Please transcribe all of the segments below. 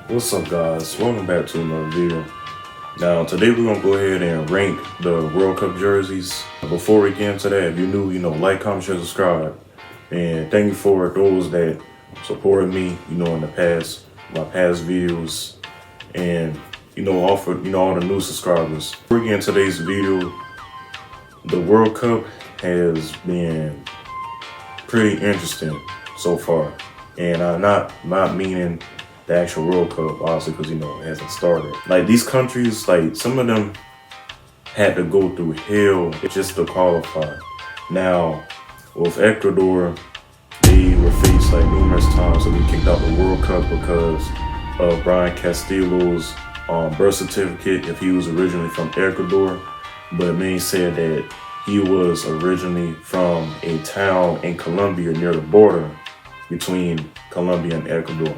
What's up, guys? Welcome back to another video. Now today we're gonna go ahead and rank the World Cup jerseys. Before we get into that, if you're new, like, comment, share, subscribe. And thank you for those that supported me, in the past, my past videos, and all the new subscribers. Before we get into today's video, the World Cup has been pretty interesting so far. And I'm not meaning the actual World Cup, obviously, because it hasn't started. Like, these countries, like, some of them had to go through hell just to qualify. Now, with Ecuador, they were faced like numerous times to be kicked out the World Cup because of Brian Castillo's birth certificate, if he was originally from Ecuador, but Maine said that he was originally from a town in Colombia near the border between Colombia and Ecuador.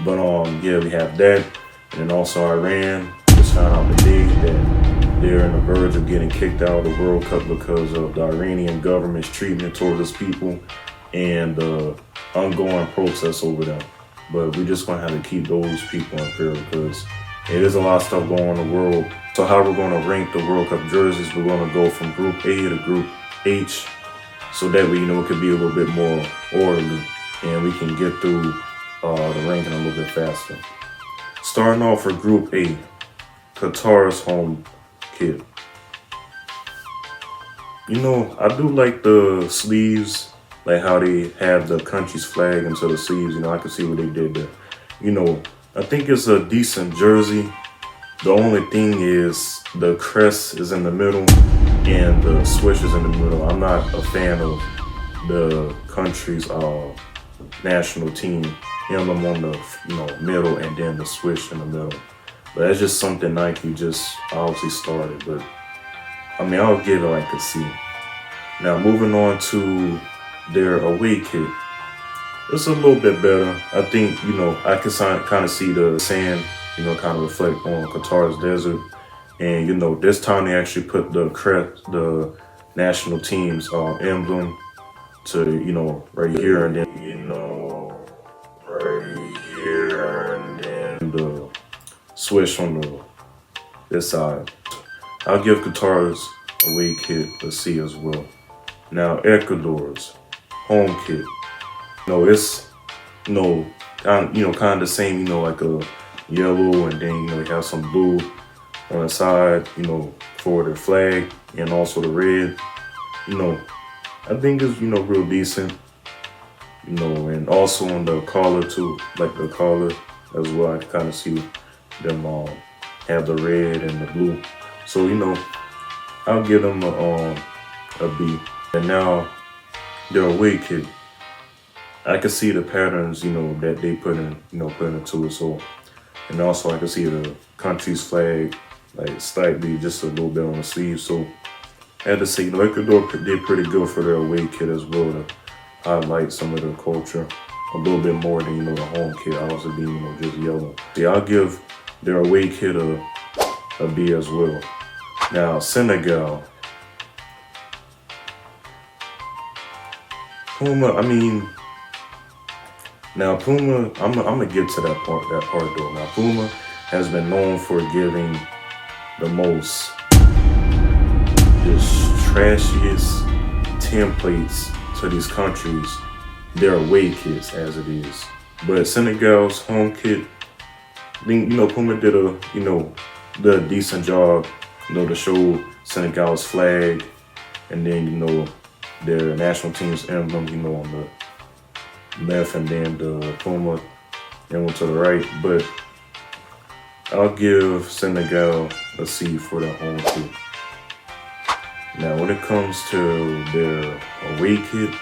But yeah, we have that, and then also Iran just found out today that they're on the verge of getting kicked out of the World Cup because of the Iranian government's treatment towards its people and the ongoing protests over them. But we're just gonna have to keep those people in prayer because it is a lot of stuff going on in the world. So how we're gonna rank the World Cup jerseys, we're gonna go from Group A to Group H, so that way it could be a little bit more orderly and we can get through the ranking a little bit faster. Starting off for Group A, Qatar's home kit. I do like the sleeves, like how they have the country's flag into the sleeves. I can see what they did there. I think it's a decent jersey. The only thing is the crest is in the middle and the swish is in the middle. I'm not a fan of the country's national team emblem on the middle and then the swish in the middle. But that's just something Nike just obviously started. But I'll give it like a C. Now moving on to their away kit. It's a little bit better. I think I can kind of see the sand kind of reflect on Qatar's desert. And this time they actually put the crest, the national team's emblem to right here, and then right here, and then the swish on this side. I'll give Qatar's away kit a C as well. Now Ecuador's home kit. It's kind of the same. Like a yellow, and then they have some blue on the side. For their flag, and also the red. I think it's real decent. And also on the collar too, like the collar as well. I can kind of see them have the red and the blue. So I'll give them a B. And now their away kit. I can see the patterns that they put into it. So, and also I can see the country's flag like slightly just a little bit on the sleeve. So I had to say Ecuador did pretty good for their away kit as well to highlight some of their culture a little bit more than the home kit also being just yellow. Yeah, I'll give their away kit a B as well. Now Senegal. Puma, now Puma, I'm gonna get to that part though. Now Puma has been known for giving the most just trashiest templates to these countries, their away kits as it is. But Senegal's home kit, I think Puma did a decent job, to show Senegal's flag, and then their national team's emblem, on the left, and then the Puma emblem to the right. But I'll give Senegal a C for their home kit. Now when it comes to their away kit,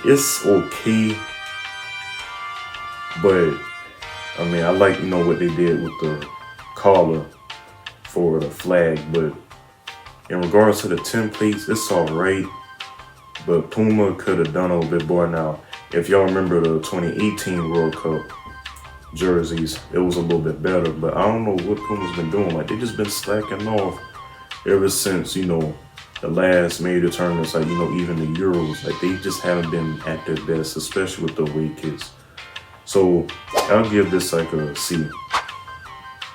it's okay, but I like what they did with the collar for the flag. But in regards to the templates, it's alright, but Puma could have done a little bit more. Now if y'all remember the 2018 World Cup jerseys, it was a little bit better, but I don't know what Puma's been doing. Like, they just been slacking off ever since the last major tournaments, even the Euros. Like, they just haven't been at their best, especially with the away kits. So I'll give this like a C.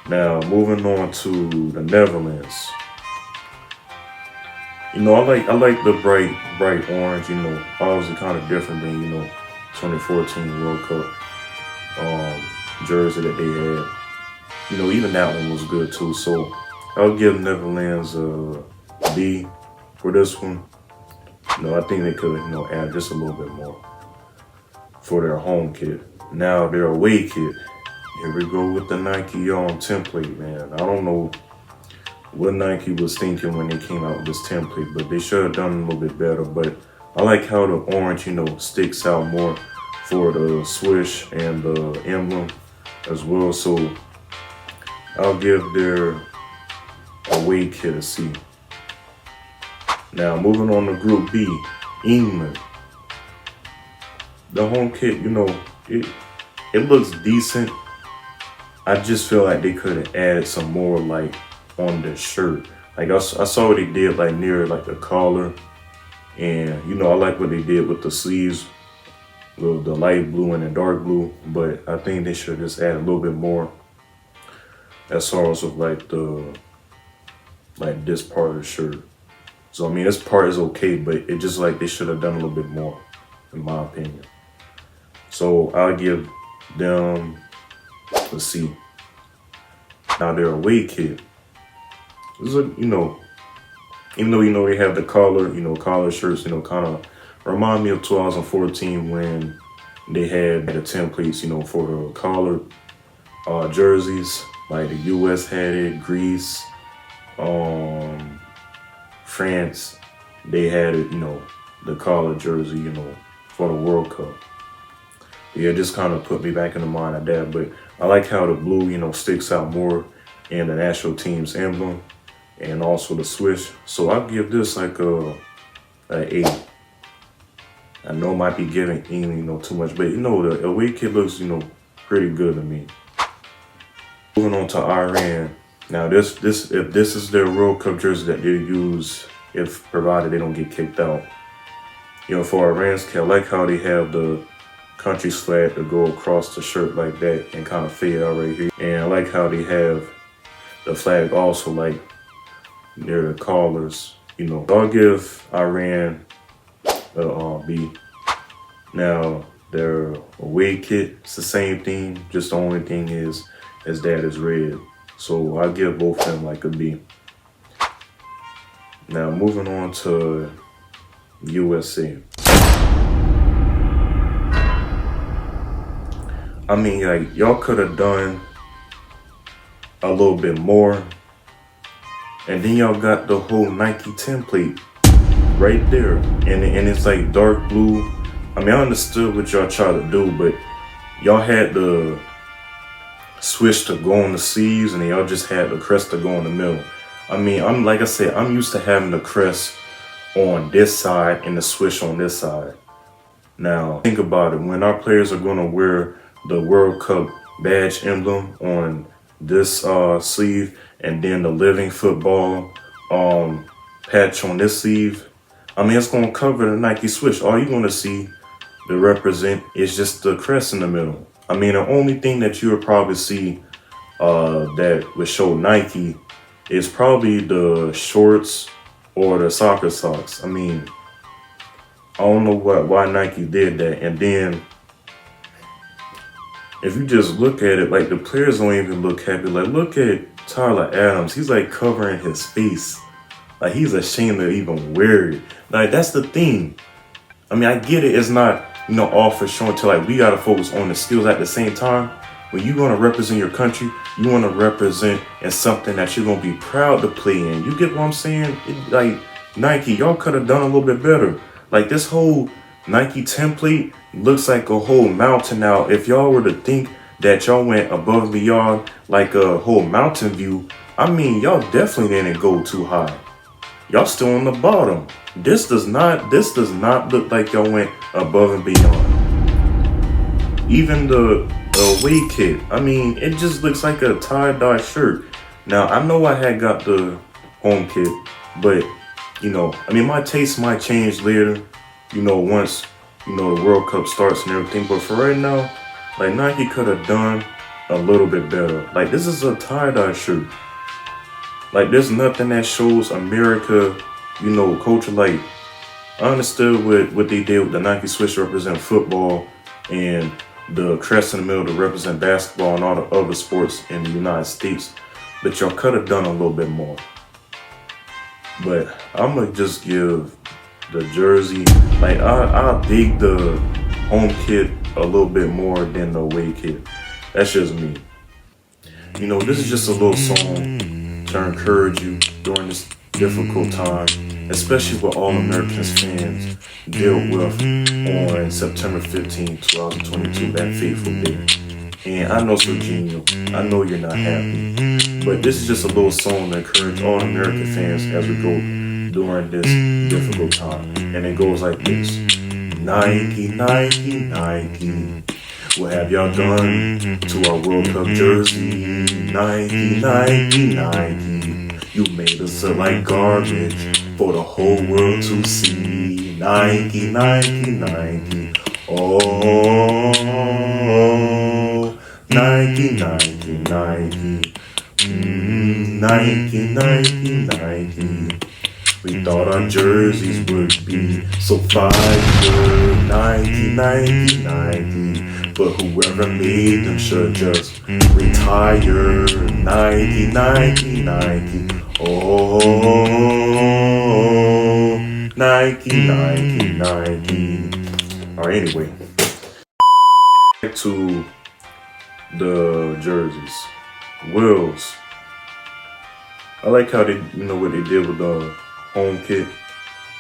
Now moving on to the Netherlands. You know, I like the bright orange. You know, obviously kind of different than 2014 World Cup jersey that they had. You know, even that one was good too. So I'll give Netherlands a B for this one. You know, I think they could add just a little bit more for their home kit. Now their away kit. Here we go with the Nike template, man. I don't know what Nike was thinking when they came out with this template, but they should have done a little bit better. But I like how the orange, sticks out more for the swoosh and the emblem as well. So I'll give their away kit a C. Now moving on to Group B, England. The home kit, it looks decent. I just feel like they could have added some more like on the shirt. Like I saw what they did like near like the collar, and I like what they did with the sleeves, the light blue and the dark blue. But I think they should just add a little bit more as far as of like this part of the shirt. So I mean, this part is okay, but it just like they should have done a little bit more, in my opinion. So I'll give them a C. Now their away kit. This is even though they have the collar shirts, kind of remind me of 2014 when they had the templates, for the collared jerseys. Like the US had it, Greece, France, they had it, the collared jersey, for the World Cup. Yeah, it just kind of put me back in the mind of that. But I like how the blue, sticks out more in the national team's emblem and also the swoosh. So I'll give this like a 8. I know I might be giving England, too much, but the away kit looks, pretty good to me. Moving on to Iran. Now if this is their World Cup jersey that they use, if provided they don't get kicked out. For Iran's kit, I like how they have the country's flag to go across the shirt like that and kind of fade out right here. And I like how they have the flag also like near the collars. I'll give Iran a B. Now their away kit, it's the same thing, just the only thing is that it's red. So I'll give both of them like a B. Now moving on to USA. I mean, like, y'all could have done a little bit more. And then y'all got the whole Nike template right there. And it's like dark blue. I mean, I understood what y'all tried to do, but y'all had the switch to go on the sleeves and y'all just had the crest to go in the middle. I mean, I'm used to having the crest on this side and the switch on this side. Now, think about it. When our players are going to wear the World Cup badge emblem on this sleeve and then the living football patch on this sleeve, I mean, it's going to cover the Nike switch. All you're going to see to represent is just the crest in the middle. I mean, the only thing that you would probably see that would show Nike is probably the shorts or the soccer socks. I mean, I don't know why Nike did that. And then if you just look at it, like the players don't even look happy. Like, look at Tyler Adams. He's like covering his face. Like, he's ashamed to even wear it. Like, that's the thing. I mean, I get it. It's not, all for showing to, like, we got to focus on the skills at the same time. When you want to represent your country, you want to represent in something that you're going to be proud to play in. You get what I'm saying? Like, Nike, y'all could have done a little bit better. Like, this whole Nike template looks like a whole mountain. Now, if y'all were to think that y'all went above and beyond like a whole mountain view, I mean, y'all definitely didn't go too high. Y'all still on the bottom. This does not look like y'all went above and beyond. Even the away kit, I mean, it just looks like a tie-dye shirt. Now, I know I had got the home kit, but I mean, my taste might change later, once, the World Cup starts and everything. But for right now, Like Nike could have done a little bit better. Like this is a tie-dye shirt. Like there's nothing that shows America, culture. Like I understood what they did with the Nike switch to represent football and the crest in the middle to represent basketball and all the other sports in the United States. But y'all could have done a little bit more. But I'm gonna just give the jersey, like I dig the home kit a little bit more than the away kit. That's just me. This is just a little song to encourage you during this difficult time, especially what all Americans fans dealt with on September 15, 2022, that fateful day. And I know, Serginho, I know you're not happy, but this is just a little song to encourage all American fans as we go during this difficult time. And it goes like this. Nike, Nike, Nike, what have y'all done to our World Cup jersey? Nike, Nike, Nike, you made us look like garbage for the whole world to see. Nike, Nike, Nike, oh, Nike, Nike, Nike, Nike, Nike, Nike. We thought our jerseys would be so fire. Nike, Nike, Nike, but whoever made them should just retire. Nike, Nike, Nike, oh, Nike, Nike, Nike. Alright, anyway, back to the jerseys. Wills. I like how they, what they did with the home kit.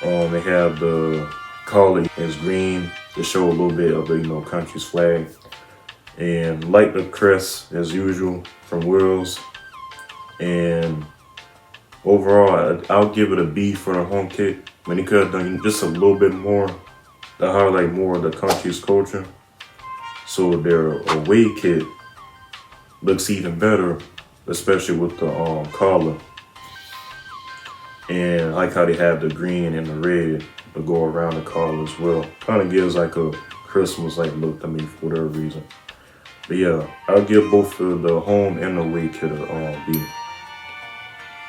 They have the collar is green to show a little bit of the country's flag, and like the crest as usual from Wills. And overall, I'll give it a B for the home kit. When he could have done just a little bit more to highlight more of the country's culture. So their away kit looks even better, especially with the collar. And I like how they have the green and the red to go around the collar as well. Kind of gives like a Christmas-like look to me for whatever reason. But yeah, I'll give both of the home and the away kit a B.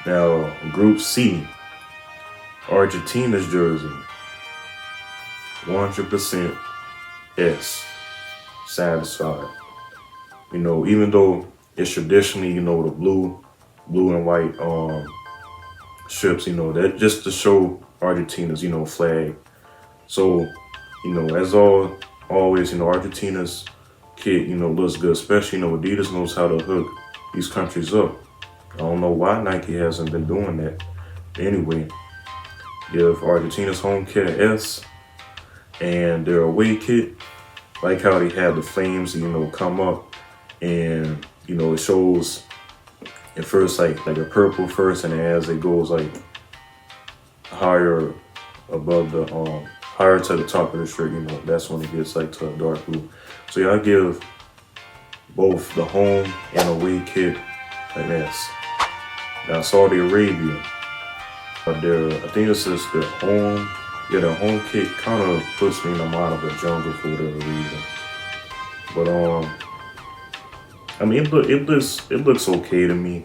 Now, Group C, Argentina's jersey, 100% S, satisfied. Even though it's traditionally, the blue and white strips, that just to show Argentina's, flag. So, as always, Argentina's kit, looks good, especially, Adidas knows how to hook these countries up. I don't know why Nike hasn't been doing that. Anyway, give Argentina's home kit an S, and their away kit, like how they have the flames, come up, and it shows at first like a purple first, and as it goes like higher above the higher to the top of the shirt, that's when it gets like to a dark blue. So yeah, I give both the home and away kit an S. Now Saudi Arabia, I think this is the home. Yeah, the home kit kind of puts me in the mind of the jungle for whatever reason. But it looks okay to me.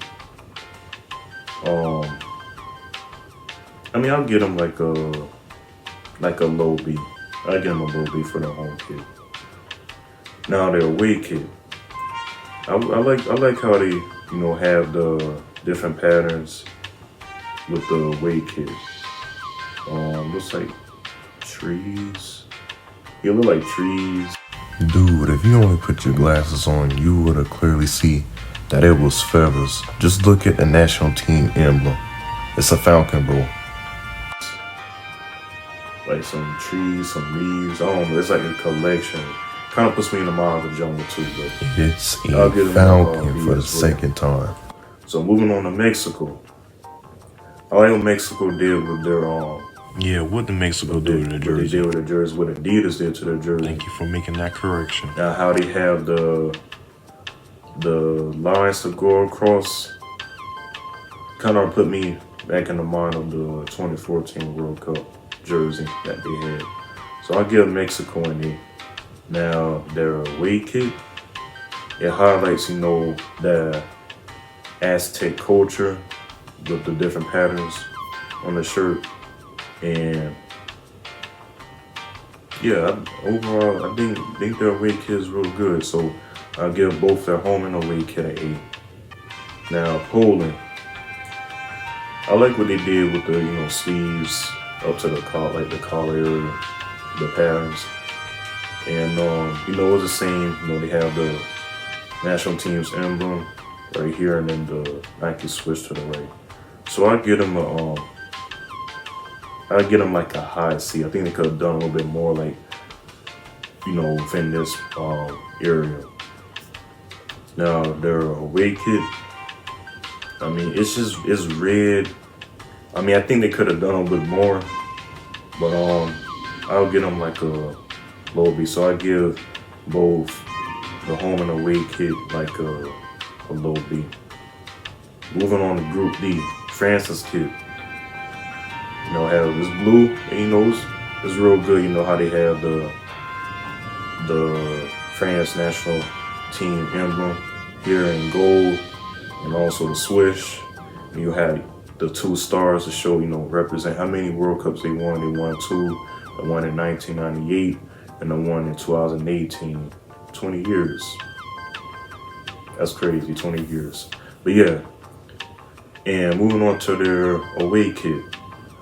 I'll get them like a low B. I give them a low B for the home kit. Now their away kit, I like how they have the different patterns with the away kit. Looks like trees. It look like trees. Dude, if you only put your glasses on, you would have clearly see that it was feathers. Just look at the national team emblem. It's a falcon, bro. Like some trees, some leaves. I don't know. It's like a collection. Kind of puts me in the mind of the jungle too, but it's a falcon for the second time. So moving on to Mexico. I like what Mexico did with their Yeah, what did Mexico do to their jersey? What they did with their jersey, what Adidas did to their jersey. Thank you for making that correction. Now how they have the lines to go across kind of put me back in the mind of the 2014 World Cup jersey that they had. So I'll give Mexico an A. Now their away kit, It highlights, the Aztec culture with the different patterns on the shirt. And yeah, overall, I think their away kit is real good. So I'll give both their home and away kit an A. Now Poland, I like what they did with the sleeves up to the collar, like the collar area, the patterns, and it was the same. They have the national team's emblem right here, and then the Nike switch to the right. So I get them like a high C. I think they could have done a little bit more, like within this area. Now their away kit, I mean, it's red. I mean, I think they could have done a little bit more, but I'll get them like a low B. So I give both the home and away kit like a low B. Moving on to Group D, France's kit. Have this blue, and it's real good. How they have the France national team emblem here in gold, and also the swish. And you have the 2 stars to show, represent how many World Cups they won. They won 2, the one in 1998 and the one in 2018. 20 years. That's crazy, 20 years. But yeah, and moving on to their away kit.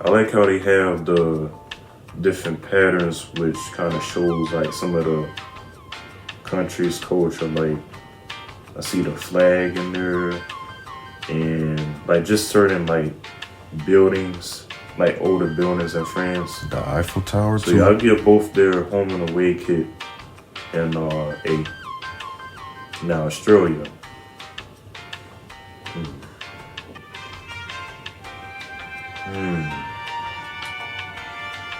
I like how they have the different patterns, which kind of shows like some of the country's culture. Like I see the flag in there, and like just certain like buildings, like older buildings in France. The Eiffel Tower So too. yeah, I'll give both their home and away kit and A. Now Australia.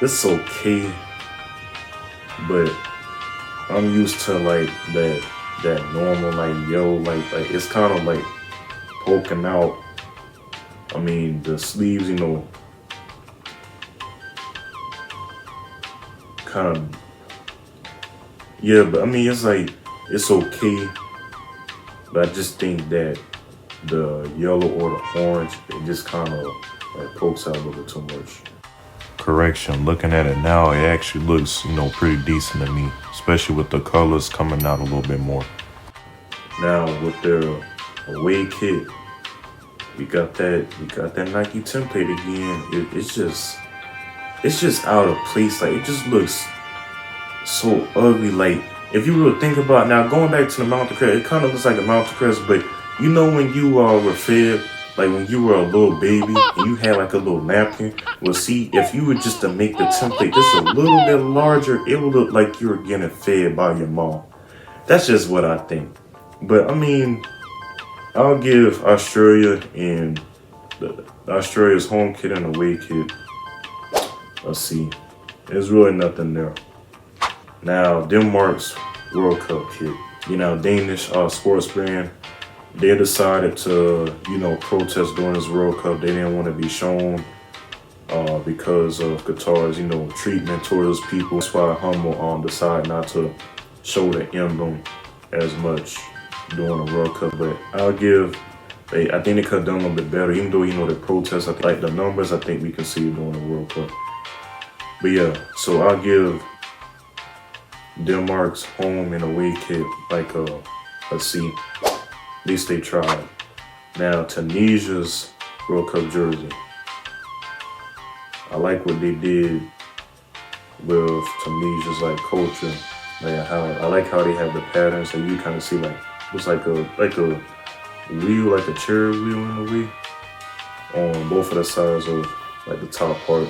It's okay, but I'm used to like that normal like yellow, like it's kind of like poking out. I mean the sleeves, kind of, yeah, but I mean it's like it's okay, but I just think that the yellow or the orange, it just kind of like pokes out a little bit too much. Correction, looking at it now, it actually looks, pretty decent to me, especially with the colors coming out a little bit more. Now with their away kit, we got that Nike template again. It's just out of place. Like it just looks so ugly. Like if you really think about it, now going back to the mountain crest, it kind of looks like a mountain crest, but when you were fed, like when you were a little baby and you had like a little napkin, well see, if you were just to make the template just a little bit larger, it would look like you were getting fed by your mom. That's just what I think. But I mean, I'll give Australia's home kit and away kit a C. There's really nothing there. Now Denmark's World Cup kit. Danish sports brand. They decided to, protest during this World Cup. They didn't want to be shown because of Qatar's, treatment towards people. That's why Hummel decided not to show the emblem as much during the World Cup. But I think they could have done a little bit better. Even though, the protests, I think, like the numbers, I think we can see it during the World Cup. But yeah, so I'll give Denmark's home and away kit like a C. At least they tried. Now Tunisia's World Cup jersey. I like what they did with Tunisia's like culture. I like how they have the patterns that you kind of see like looks like a wheel, like a cherry wheel in a way, on both of the sides of like the top part.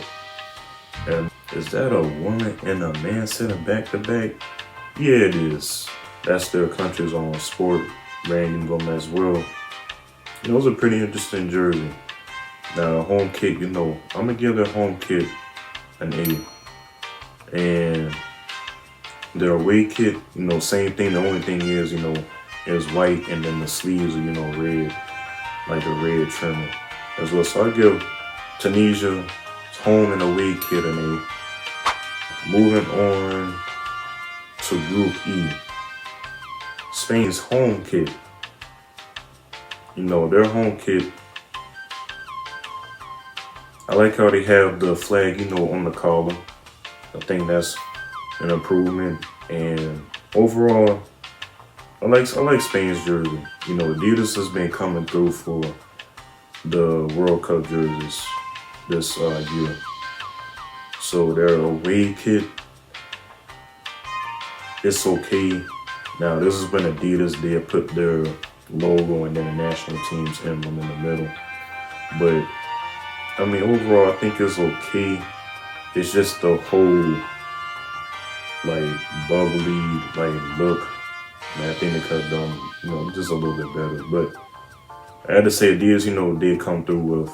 And is that a woman and a man sitting back to back? Yeah, it is. That's their country's own sport brand emblem as well. It was a pretty interesting jersey. Now the home kit, I'm gonna give the home kit an A. And their away kit, same thing. The only thing is, is white, and then the sleeves are, red, like a red trim as well. So I give Tunisia home and away kit an A. Moving on to Group E. Spain's home kit. Their home kit. I like how they have the flag, on the collar. I think that's an improvement. And overall, I like Spain's jersey. Adidas has been coming through for the World Cup jerseys this year. So their away kit, it's okay. Now this is when Adidas did put their logo and then the national team's emblem in the middle. But overall, I think it's okay. It's just the whole bubbly look. And I think they could have done just a little bit better. But I had to say Adidas did come through with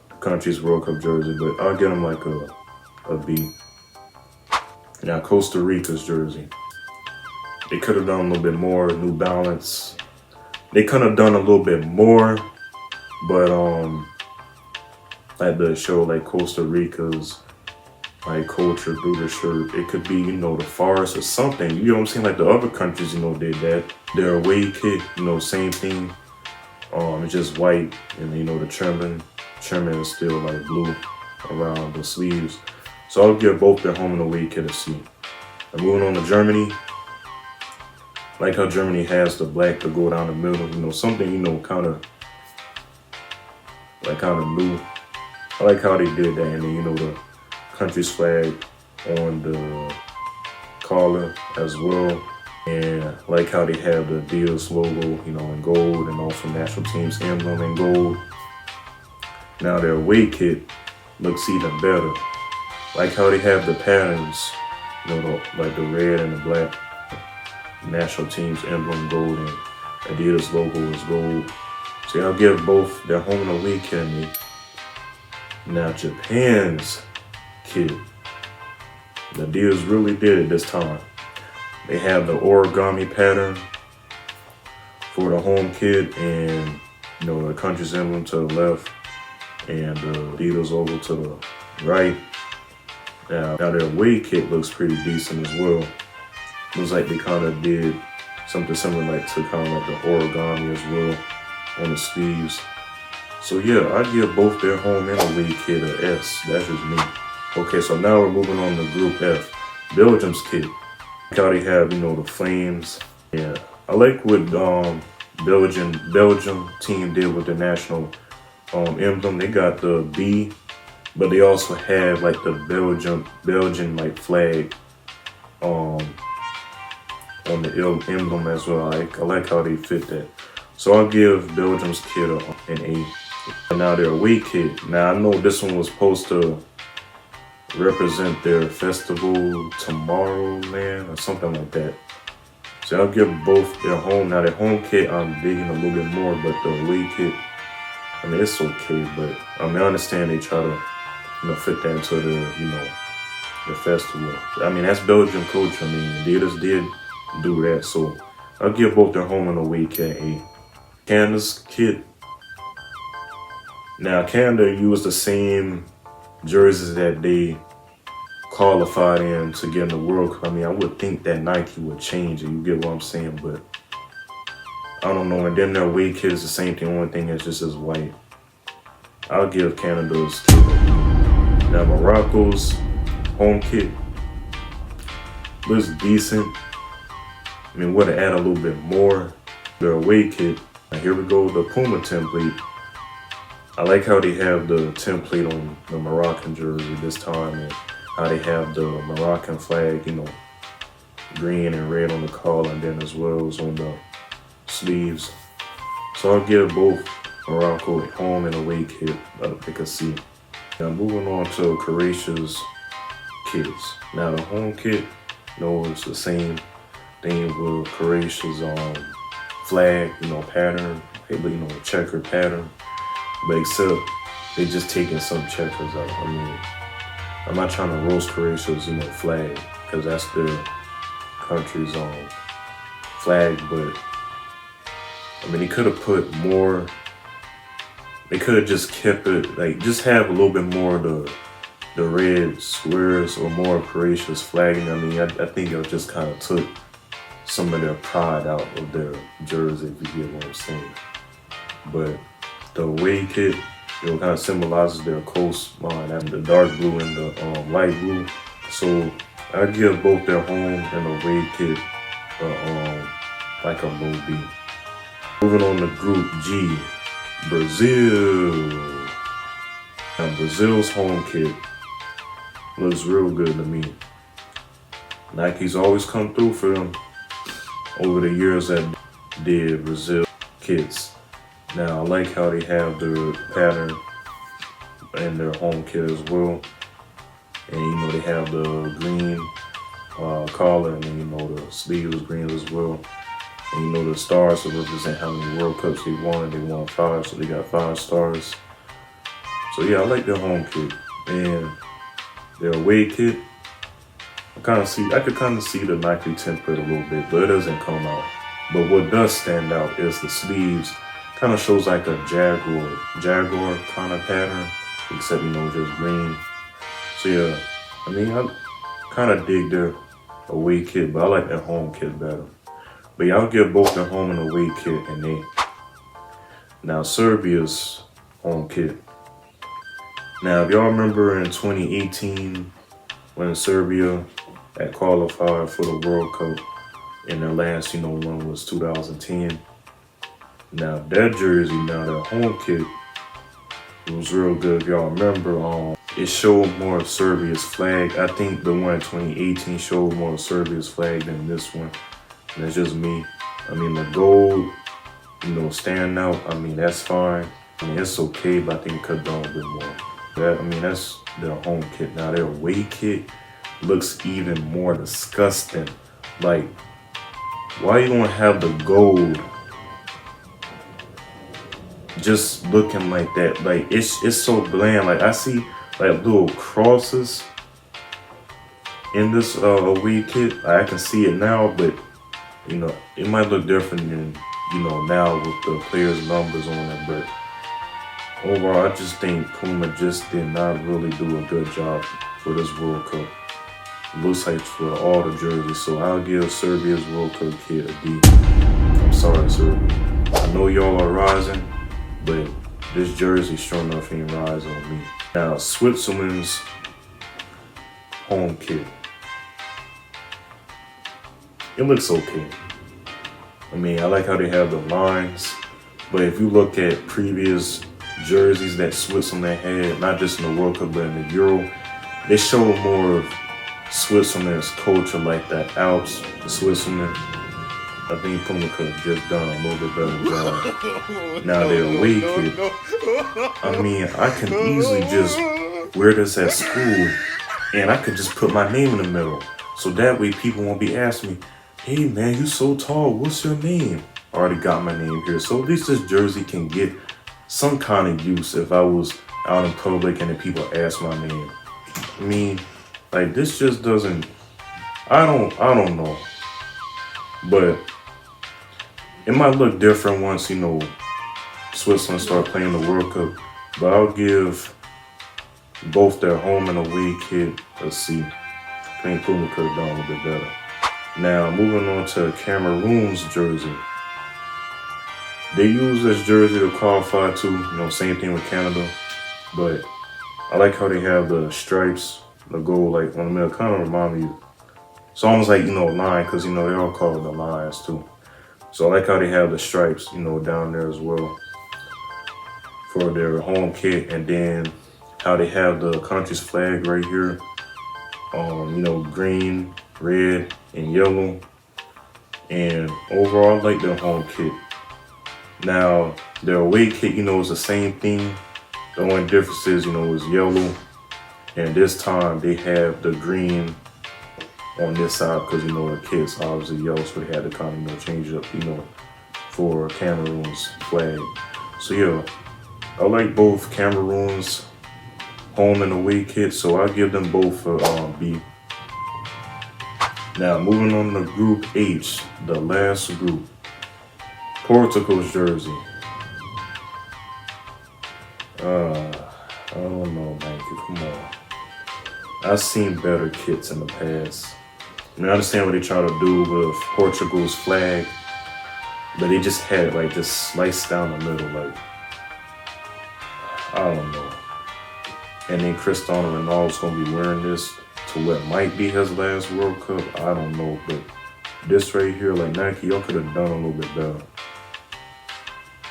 the country's World Cup jersey, but I'll give them like a B. Now Costa Rica's jersey, they could have done a little bit more. New Balance, they could have done a little bit more, but like the show Costa Rica's culture through the shirt. It could be, the forest or something. You know what I'm saying? Like the other countries, did that. Their away kit, same thing. It's just white, and the trimming is still blue around the sleeves. So I'll give both their home and away kit a C. And moving on to Germany. Like how Germany has the black to go down the middle. Something kind of new. I like how they did that, and then the country's flag on the collar as well. And I like how they have the Adidas logo, in gold, and also national team's emblem in gold. Now their away kit looks even better. Like how they have the patterns, like the red and the black. National team's emblem gold and Adidas logo is gold. So I'll give both their home and away kit a B. Now Japan's kit, the Adidas really did it this time. They have the origami pattern for the home kit, and the country's emblem to the left, and the Adidas logo to the right. Now their away kit looks pretty decent as well. Looks like they kind of did something similar to kind of like the origami as well on the sleeves. So yeah, I'd give both their home and away kit a S. That's just me. Okay, so now we're moving on to Group F. Belgium's kit. How they have, the flames. Yeah, I like what Belgium team did with the national emblem. They got the B, but they also have the Belgian flag on the emblem as well. I like how they fit that. So I'll give Belgium's kit an A. Now their away kit. Now I know this one was supposed to represent their festival Tomorrowland or something like that. So I'll give both their home. Now their home kit I'm digging a little bit more, but the away kit, it's okay. But I understand they try to fit that into the festival. That's Belgian culture. Adidas did do that, so I'll give both their home and away kit A. Canada's kit. Now Canada used the same jerseys that they qualified in to get in the World Cup. I would think that Nike would change it. You get what I'm saying? But I don't know. And then their away kit is the same thing. Only thing is just as white. I'll give Canada's kit a B. Now Morocco's home kit looks decent. Would have added a little bit more. Their away kit. Now here we go, the Puma template. I like how they have the template on the Moroccan jersey this time, and how they have the Moroccan flag, green and red on the collar, and then as well as on the sleeves. So I'll give both Morocco home and away kit a C. Now moving on to Croatia's kits. Now the home kit, it's the same thing with Croatia's flag, pattern, checker pattern. But except they just taking some checkers out. I'm not trying to roast Croatia's, flag, because that's their country's flag. But they could have put more. They could have just kept it, just have a little bit more of the red squares or more of Croatia's flagging. I think it just kind of took some of their pride out of their jersey, if you get what I'm saying. But the away kit, kind of symbolizes their coastline, and the dark blue and the light blue. So I give both their home and away kit like a low B. Moving on to Group G, Brazil. Now Brazil's home kit looks real good to me. Nike's always come through for them over the years that did Brazil kits. Now I like how they have their pattern in their home kit as well. And they have the green collar, and then the sleeves green as well. And the stars to represent how many World Cups they won. They won 5, so they got 5 stars. So yeah, I like their home kit. And their away kit, I could kind of see the Nike template a little bit, but it doesn't come out. But what does stand out is the sleeves. Kind of shows like a jaguar kind of pattern, except just green. So yeah, I kind of dig their away kit, but I like their home kit better. But yeah, I'll give both their home and away kit an 8. Now Serbia's home kit. Now if y'all remember in 2018 when Serbia had qualified for the World Cup, and their last one was 2010. Now their jersey, their home kit, it was real good. If y'all remember, it showed more of Serbia's flag. I think the one in 2018 showed more of Serbia's flag than this one. And that's just me. The gold, standing out, that's fine. It's okay, but I think it could have done a bit more. That's their home kit. Now their away kit looks even more disgusting. Like, why you gonna have the gold just looking like that? Like, it's so bland. Like, I see like little crosses in this away kit. I can see it now, but it might look different than now with the players' numbers on it. But overall, I just think Puma just did not really do a good job for this World Cup. It looks like for all the jerseys, so I'll give Serbia's World Cup kit a D. I'm sorry, Serbia. I know y'all are rising, but this jersey sure enough ain't rising on me. Now, Switzerland's home kit. It looks okay. I like how they have the lines, but if you look at previous jerseys that Switzerland had, not just in the World Cup but in the Euro, they show more of Switzerland's culture, like the Alps, Switzerland. I think Puma could have just done a little bit better job. Now their away kit, I can easily just wear this at school, and I could just put my name in the middle, so that way people won't be asking me, "Hey man, you so tall, what's your name?" I already got my name here, so at least this jersey can get some kind of use if I was out in public and then people ask my name. Like, this just doesn't, I don't know. But it might look different once, Switzerland start playing the World Cup. But I'll give both their home and away kit a C. I think Puma could have done a little bit better. Now, moving on to Cameroon's jersey. They use this jersey to qualify too, same thing with Canada. But I like how they have the stripes, the gold, like on the middle, kind of remind me. It's almost like, line, because, they all call it the lines too. So I like how they have the stripes, down there as well for their home kit. And then how they have the country's flag right here. Green, red, and yellow. And overall, I like their home kit. Now, their away kit, is the same thing. The only difference is, is yellow. And this time they have the green on this side because, the kit's obviously yellow, so they had to kind of, change it up, for Cameroon's flag. So yeah, I like both Cameroon's home and away kit, so I'll give them both a B. Now, moving on to Group H, the last group. Portugal's jersey. I don't know, Nike, come on. I've seen better kits in the past. I mean, I understand what they try to do with Portugal's flag, but they just had it like just sliced down the middle, like, I don't know. And then Cristiano Ronaldo's gonna be wearing this to what might be his last World Cup. I don't know, but this right here, like Nike, y'all could have done a little bit better.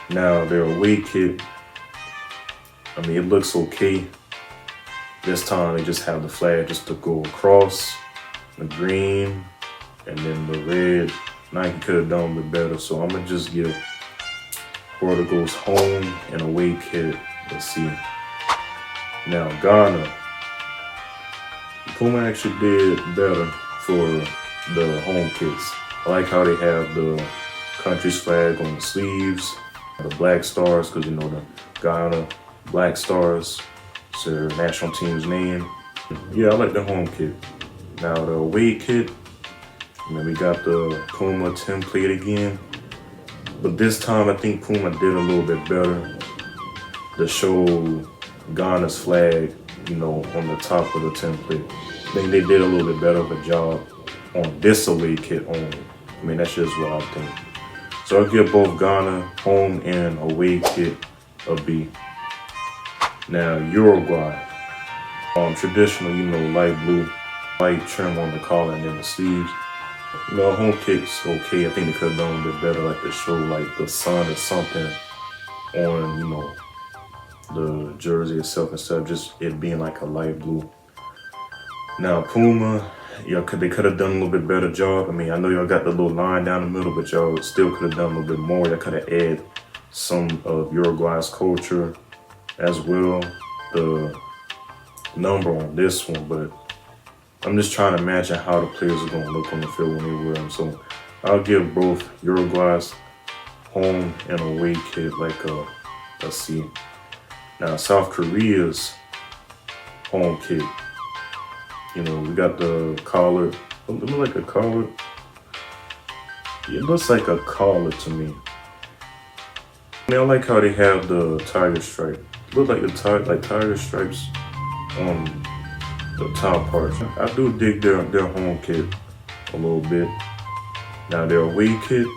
Now their away kit, I mean, it looks okay. This time they just have the flag just to go across, the green, and then the red. Nike could have done a bit better, so I'm gonna just give Portugal's home and away kit. Let's see. Now Ghana, Puma actually did better for the home kits. I like how they have the country's flag on the sleeves, the black stars, because you know the Ghana Black Stars, it's their national team's name. Yeah, I like the home kit. Now the away kit, and then we got the Puma template again. But this time I think Puma did a little bit better to show Ghana's flag, you know, on the top of the template. I think they did a little bit better of a job on this away kit only. I mean, that's just what I think. So I'll give both Ghana home and away kit a B. Now Uruguay, traditional, you know, light blue, light trim on the collar and then the sleeves. You know, home kit's okay. I think they could have done a bit better, like to show like the sun or something on, you know, the jersey itself instead of just it being like a light blue. Now Puma, they could have done a little bit better job. I mean, I know y'all got the little line down the middle, but y'all still could have done a little bit more. Y'all could have added some of Uruguay's culture as well, the number on this one, but I'm just trying to imagine how the players are going to look on the field when they wear them. So I'll give both Uruguay's home and away kit like a C. Now South Korea's home kit, you know, we got the collar. It looks like a collar. It looks like a collar to me. I mean, I like how they have the tiger stripe. It looks like the tiger stripes on the top part. I do dig their home kit a little bit. Now their away kit,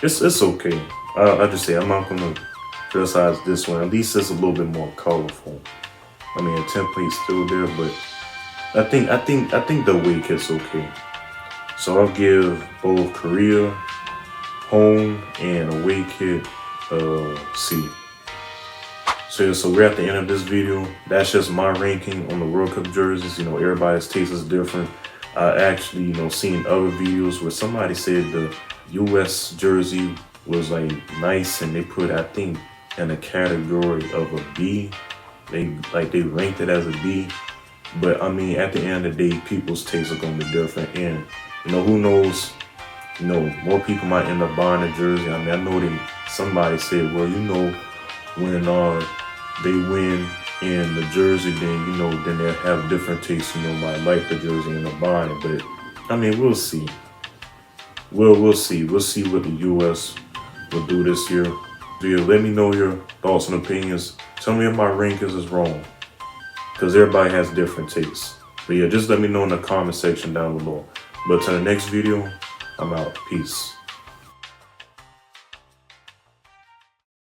it's okay. I just say I'm not gonna criticize this one. At least it's a little bit more colorful. I mean, the template's still there, but I think the away kit's okay. So I'll give both Korea home and away kit C. So we're at the end of this video. That's just my ranking on the World Cup jerseys. You know, everybody's taste is different. I actually, you know, seen other videos where somebody said the US jersey was like nice and they put, I think, in a category of a B. They ranked it as a B. But I mean, at the end of the day, people's tastes are gonna be different. And you know, who knows? You know, more people might end up buying a jersey. I mean, I know somebody said, well, you know, when they win in the jersey, then, you know, then they'll have different tastes. You know, might like the jersey and end up buying it. But I mean, we'll see. We'll see. We'll see what the US will do this year. Let me know your thoughts and opinions. Tell me if my rankings is wrong, because everybody has different tastes. But yeah, just let me know in the comment section down below. But to the next video, I'm out. Peace.